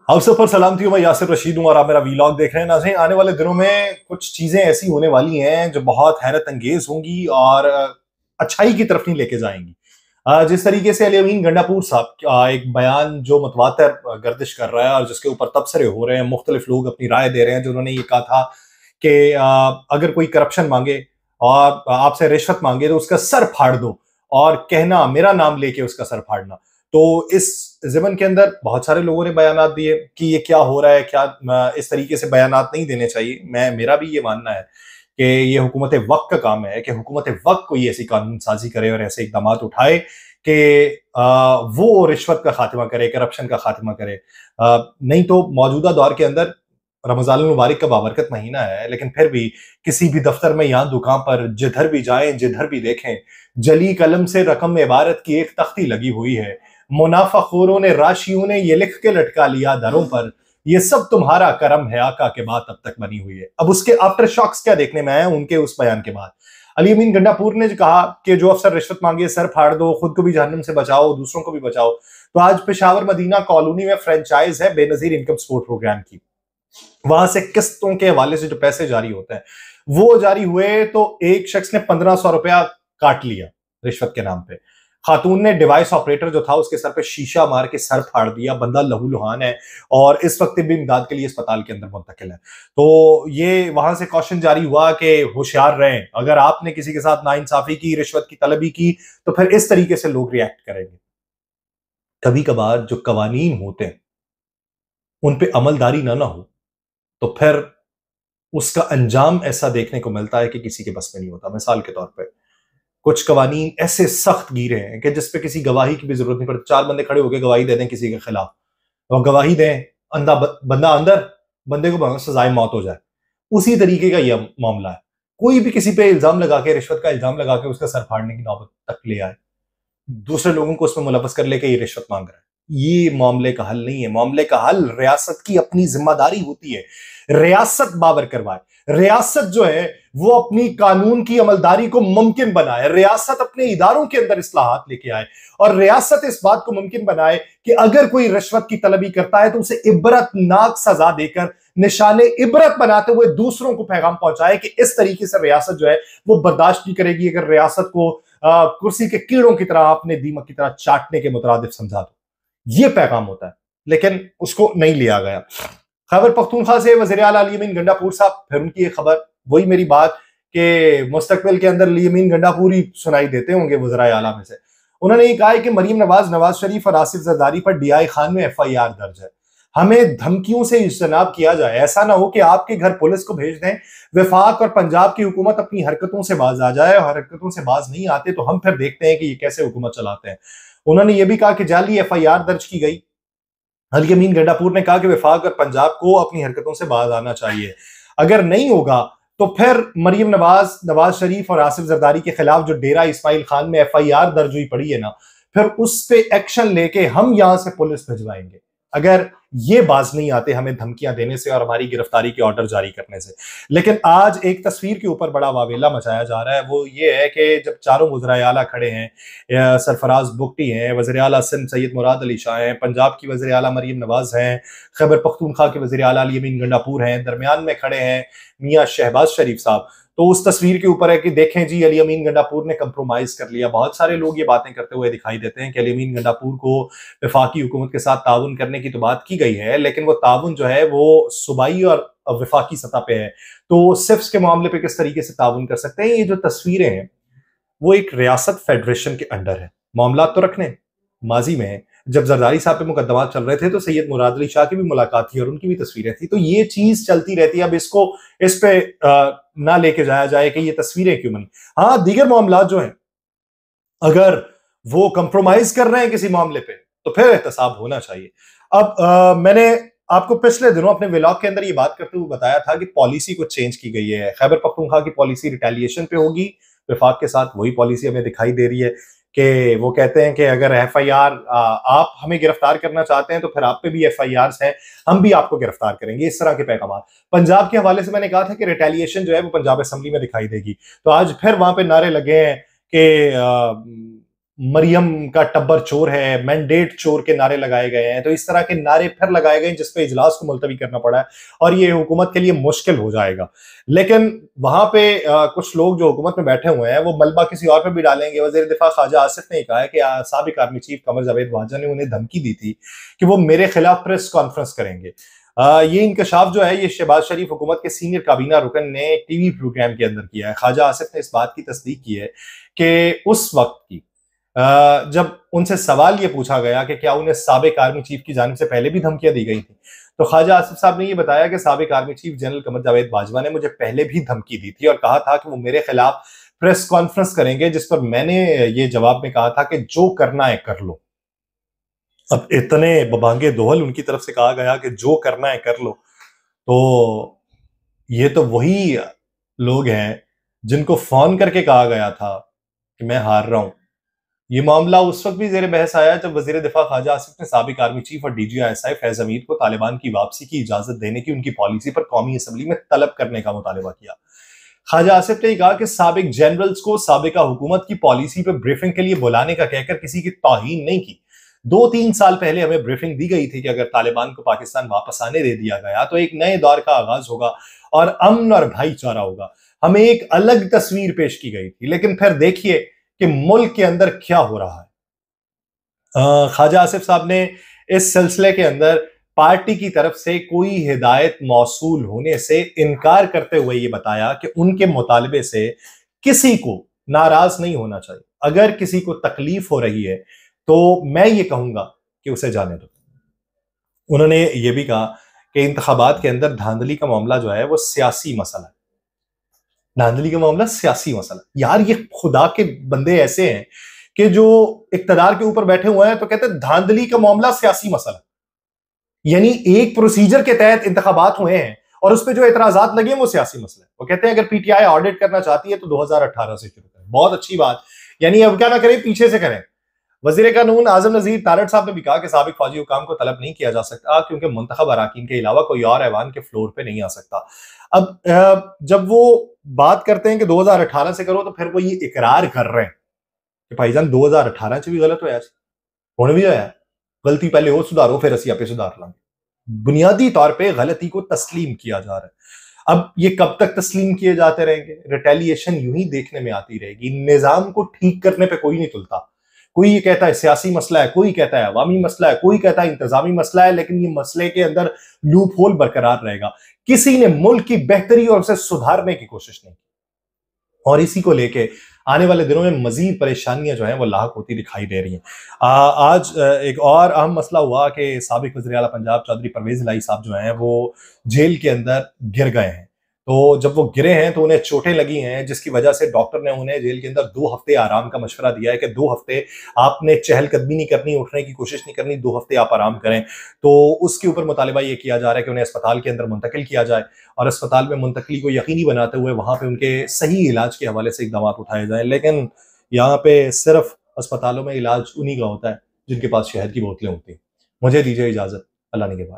आप सब पर सलाम थी। मैं यासिर रशीद हूँ और आप मेरा वीलॉग देख रहे हैं। नाज़रीन, आने वाले दिनों में कुछ चीजें ऐसी होने वाली हैं जो बहुत हैरत अंगेज होंगी और अच्छाई की तरफ नहीं लेके जाएंगी। जिस तरीके से अली अमीन गंडापुर साहब का एक बयान जो मुतवातर गर्दिश कर रहा है और जिसके ऊपर तबसरे हो रहे हैं, मुख्तलिफ लोग अपनी राय दे रहे हैं, जो उन्होंने ये कहा था कि अगर कोई करप्शन मांगे और आपसे रिश्वत मांगे तो उसका सर फाड़ दो, और कहना मेरा नाम लेके उसका सर फाड़ना। तो इस ज़िमन के अंदर बहुत सारे लोगों ने बयानात दिए कि ये क्या हो रहा है, क्या इस तरीके से बयानात नहीं देने चाहिए। मेरा भी ये मानना है कि ये हुकूमत वक्त का काम है कि हुकूमत वक्त कोई ऐसी कानून साजी करे और ऐसे इकदाम उठाए कि वो रिश्वत का खात्मा करे, करप्शन का खात्मा करे। नहीं तो मौजूदा दौर के अंदर रमजान मुबारक का बाबरकत महीना है, लेकिन फिर भी किसी भी दफ्तर में या दुकान पर जिधर भी जाएं, जिधर भी देखें, जली कलम से रकम इबारत की एक तख्ती लगी हुई है। मुनाफाखोरों ने, राशियों ने ये लिख के लटका लिया दरों पर, ये सब तुम्हारा करम है आका के बात अब तक बनी हुई है। अब उसके आफ्टर शॉक्स क्या देखने में आए उनके उस बयान के बाद। अली अमीन गंडापुर ने जो कहा कि जो अफसर रिश्वत मांगे सर फाड़ दो, खुद को भी जहन्नुम से बचाओ, दूसरों को भी बचाओ। तो आज पेशावर मदीना कॉलोनी में फ्रेंचाइज है बेनजीर इनकम सपोर्ट प्रोग्राम की। वहां से किस्तों के हवाले से जो पैसे जारी होते हैं वो जारी हुए, तो एक शख्स ने 1500 रुपया काट लिया रिश्वत के नाम पे। खातून ने डिवाइस ऑपरेटर जो था उसके सर पे शीशा मार के सर फाड़ दिया। बंदा लहूलुहान है और इस वक्त भी इमदाद के लिए अस्पताल के अंदर मुंतकिल है। तो ये वहां से क्वेश्चन जारी हुआ कि होशियार रहें, अगर आपने किसी के साथ नाइंसाफी की, रिश्वत की तलबी की, तो फिर इस तरीके से लोग रिएक्ट करेंगे। कभी कभार जो कवानीन होते हैं उन पे अमलदारी ना हो तो फिर उसका अंजाम ऐसा देखने को मिलता है कि किसी के बस में नहीं होता। मिसाल के तौर पे कुछ कवानीन ऐसे सख्त गिरे हैं कि जिसपे किसी गवाही की भी जरूरत नहीं पड़ती। चार बंदे खड़े होकर गवाही दे दें किसी के खिलाफ और गवाही दें, बंदा अंदर, बंदे को सजाए मौत हो जाए। उसी तरीके का यह मामला है। कोई भी किसी पे इल्जाम लगा के, रिश्वत का इल्जाम लगा के उसका सर फाड़ने की नौबत तक ले आए, दूसरे लोगों को उसमें मुलव्वस कर लेके ये रिश्वत मांग रहा है, ये मामले का हल नहीं है। मामले का हल रियासत की अपनी जिम्मेदारी होती है। रियासत बावर करवाए, रियासत जो है वो अपनी कानून की अमलदारी को मुमकिन बनाए, रियासत अपने इदारों के अंदर इस्लाहात लेके आए और रियासत इस बात को मुमकिन बनाए कि अगर कोई रिश्वत की तलबी करता है तो उसे इबरतनाक सजा देकर, निशाने इबरत बनाते हुए दूसरों को पैगाम पहुंचाए कि इस तरीके से रियासत जो है वो बर्दाश्त नहीं करेगी अगर रियासत को कुर्सी के कीड़ों की तरह, अपने दीमक की तरह चाटने के मुतरादिफ समझा दो। ये पैगाम होता है, लेकिन उसको नहीं लिया गया। खैबर पख्तूनख्वा से वज़ीर आला अली अमीन गंडापुर साहब, फिर उनकी ये खबर, वही मेरी बात कि मुस्तकबिल के अंदर अली अमीन गंडापुर ही सुनाई देते होंगे वज़राए आला में से। उन्होंने ये कहा है कि मरीम नवाज, नवाज शरीफ और आसिफ जरदारी पर डीआई खान में FIR दर्ज है। हमें धमकियों से इज्तनाब किया जाए। ऐसा ना हो कि आपके घर पुलिस को भेज दें, वफाक और पंजाब की हुकूमत अपनी हरकतों से बाज आ जाए, और हरकतों से बाज नहीं आते तो हम फिर देखते हैं कि ये कैसे हुकूमत चलाते हैं। उन्होंने ये भी कहा कि जाली FIR दर्ज की गई। अली अमीन गंडापुर ने कहा कि वफाक और पंजाब को अपनी हरकतों से बाज आना चाहिए। अगर नहीं होगा तो फिर मरीम नवाज, नवाज शरीफ और आसिफ जरदारी के खिलाफ जो डेरा इस्माइल खान में FIR दर्ज हुई पड़ी है ना, फिर उस पे एक्शन लेके हम यहां से पुलिस भिजवाएंगे अगर ये बाज नहीं आते हमें धमकियां देने से और हमारी गिरफ्तारी के ऑर्डर जारी करने से। लेकिन आज एक तस्वीर के ऊपर बड़ा वावेला मचाया जा रहा है। वो ये है कि जब चारों वज़राए आला खड़े हैं, सरफराज बुगटी हैं, वज़ीर आला सिंध सैयद मुराद अली शाह हैं, पंजाब की वज़ीर आला मरीम नवाज हैं, खैबर पख्तूनख्वा के वज़ीर आला अली अमीन गंडापुर हैं, दरमियान में खड़े हैं मियां शहबाज शरीफ साहब। तो उस तस्वीर के ऊपर है कि देखें जी, अली अमीन गंडापुर ने कंप्रोमाइज कर लिया। बहुत सारे लोग ये बातें करते हुए दिखाई देते हैं कि अली अमीन गंडापुर को वफाकी हुकूमत के साथ ताउन करने की तो बात की गई है, लेकिन वो ताउन जो है वो सूबाई और वफाकी सतह पे है। तो सिफ्स के मामले पे किस तरीके से ताउन कर सकते हैं? ये जो तस्वीरें हैं वो एक रियासत फेडरेशन के अंडर है। मामला तो रखने, माजी में जब जरदारी साहब पे मुकदमा चल रहे थे तो सैयद मुराद अली शाह की भी मुलाकात थी और उनकी भी तस्वीरें थी। तो ये चीज चलती रहती है। अब इसको इस पे ना लेके जाया जाए कि ये तस्वीरें क्यों बनी। हाँ, दीगर मामला जो हैं अगर वो कंप्रोमाइज कर रहे हैं किसी मामले पे तो फिर एहतसाब होना चाहिए। अब मैंने आपको पिछले दिनों अपने व्लॉग के अंदर ये बात करते हुए बताया था कि पॉलिसी को चेंज की गई है। खैबर पख्तूनख्वा की पॉलिसी रिटेलिएशन पे होगी। वफाक के साथ वही पॉलिसी हमें दिखाई दे रही है कि वो कहते हैं कि अगर FIR आप हमें गिरफ्तार करना चाहते हैं तो फिर आप पे भी FIRs हैं, हम भी आपको गिरफ्तार करेंगे। इस तरह के पैगाम पंजाब के हवाले से मैंने कहा था कि रिटेलिएशन जो है वो पंजाब असेंबली में दिखाई देगी। तो आज फिर वहां पे नारे लगे हैं कि मरियम का टब्बर चोर है, मैंडेट चोर के नारे लगाए गए हैं। तो इस तरह के नारे फिर लगाए गए जिसपे इजलास को मुलतवी करना पड़ा है और ये हुकूमत के लिए मुश्किल हो जाएगा। लेकिन वहां पे कुछ लोग जो हुकूमत में बैठे हुए हैं वो मलबा किसी और पे भी डालेंगे। वज़ीर दिफा ख्वाजा आसिफ ने कहा है कि साबिक आर्मी चीफ कमर जावेद बाजवा ने उन्हें धमकी दी थी कि वो मेरे खिलाफ प्रेस कॉन्फ्रेंस करेंगे। ये इंकशाफ जो है ये शहबाज शरीफ हुकूमत के सीनियर काबीना रुकन ने टीवी प्रोग्राम के अंदर किया है। ख्वाजा आसिफ ने इस बात की तस्दीक की है कि उस वक्त की जब उनसे सवाल ये पूछा गया कि क्या उन्हें साबिक आर्मी चीफ की जानिब से पहले भी धमकियां दी गई थी, तो ख्वाजा आसिफ साहब ने ये बताया कि साबिक army chief general Qamar Javed Bajwa ने मुझे पहले भी धमकी दी थी और कहा था कि वो मेरे खिलाफ प्रेस कॉन्फ्रेंस करेंगे, जिस पर मैंने ये जवाब में कहा था कि जो करना है कर लो। अब इतने बबांगे दोहल उनकी तरफ से कहा गया कि जो करना है कर लो, तो ये तो वही लोग हैं जिनको फोन करके कहा गया था कि मैं हार रहा हूं। ये मामला उस वक्त भी जेर बहस आया जब वजीर दिफा ख्वाजा आसिफ ने साबिक आर्मी चीफ और DGI फैज हमीद को तालिबान की वापसी की इजाजत देने की उनकी पॉलिसी पर कौमी असम्बली में तलब करने का मुतालबा किया। ख्वाजा आसिफ ने कहा कि साबिक जनरल्स को साबिका हुकूमत की पॉलिसी पर ब्रीफिंग के लिए बुलाने का कहकर किसी की तौहीन नहीं की। 2-3 साल पहले हमें ब्रीफिंग दी गई थी कि अगर तालिबान को पाकिस्तान वापस आने दे दिया गया तो एक नए दौर का आगाज होगा और अमन और भाईचारा होगा। हमें एक अलग तस्वीर पेश की गई थी, लेकिन फिर देखिए कि मुल्क के अंदर क्या हो रहा है। ख्वाजा आसिफ साहब ने इस सिलसिले के अंदर पार्टी की तरफ से कोई हिदायत मौसूल होने से इनकार करते हुए ये बताया कि उनके मुतालबे से किसी को नाराज नहीं होना चाहिए। अगर किसी को तकलीफ हो रही है तो मैं ये कहूंगा कि उसे जाने दो। उन्होंने ये भी कहा कि इंतखाबात के अंदर धांधली का मामला जो है वो सियासी मसला है। धांधली का मामला सियासी मसला यार, ये खुदा के बंदे ऐसे हैं कि जो इक्तदार के ऊपर बैठे हुए हैं तो कहते हैं धांधली का मामला सियासी मसला, यानी एक प्रोसीजर के तहत इंतखाबात हुए हैं और उस पर जो एतराजात लगे वो सियासी मसला है। वो कहते हैं अगर पीटीआई ऑडिट करना चाहती है तो 2018 से शुरू करें। बहुत अच्छी बात, यानी अब क्या ना करें, पीछे से करें। वजीर कानून आजम नजीर तारड़ साहब ने भी कहा कि साबिक फौजी हुकाम को तलब नहीं किया जा सकता क्योंकि मुंतखब अराकीन के अलावा कोई और ऐवान के फ्लोर पे नहीं आ सकता। अब जब वो बात करते हैं कि 2018 से करो तो फिर वो ये इकरार कर रहे हैं कि भाईजान 2018 च भी गलत होया, हुण भी होया, गलती पहले हो सुधारो फिर असी आपे सुधार लांगे। बुनियादी तौर पे गलती को तस्लीम किया जा रहा है। अब ये कब तक तस्लीम किए जाते रहेंगे? रिटेलिएशन यूं ही देखने में आती रहेगी। निजाम को ठीक करने पे कोई नहीं तुलता। कोई ये कहता है सियासी मसला है, कोई कहता है अवामी मसला है, कोई कहता है इंतजामी मसला है, लेकिन ये मसले के अंदर लूप होल बरकरार रहेगा। किसी ने मुल्क की बेहतरी और उसे सुधारने की कोशिश नहीं की और इसी को लेके आने वाले दिनों में मजीद परेशानियां जो हैं वो लाहक होती दिखाई दे रही हैं। आज एक और अहम मसला हुआ कि साबिक वज़ीर आला पंजाब चौधरी परवेज इलाही साहब जो हैं वो जेल के अंदर गिर गए हैं। तो जब वो गिरे हैं तो उन्हें चोटें लगी हैं, जिसकी वजह से डॉक्टर ने उन्हें जेल के अंदर 2 हफ्ते आराम का मशवरा दिया है कि 2 हफ्ते आपने चहलकदमी नहीं करनी, उठने की कोशिश नहीं करनी, 2 हफ्ते आप आराम करें। तो उसके ऊपर मुतालिबा ये किया जा रहा है कि उन्हें अस्पताल के अंदर मुंतकिल किया जाए और अस्पताल में मुंतकली को यकीनी बनाते हुए वहां पे उनके सही इलाज के हवाले से इकदाम उठाए जाए। लेकिन यहाँ पे सिर्फ अस्पतालों में इलाज उन्हीं का होता है जिनके पास शहद की बोतलें होती हैं। मुझे दीजिए इजाजत, अल्लाह ने के बाद।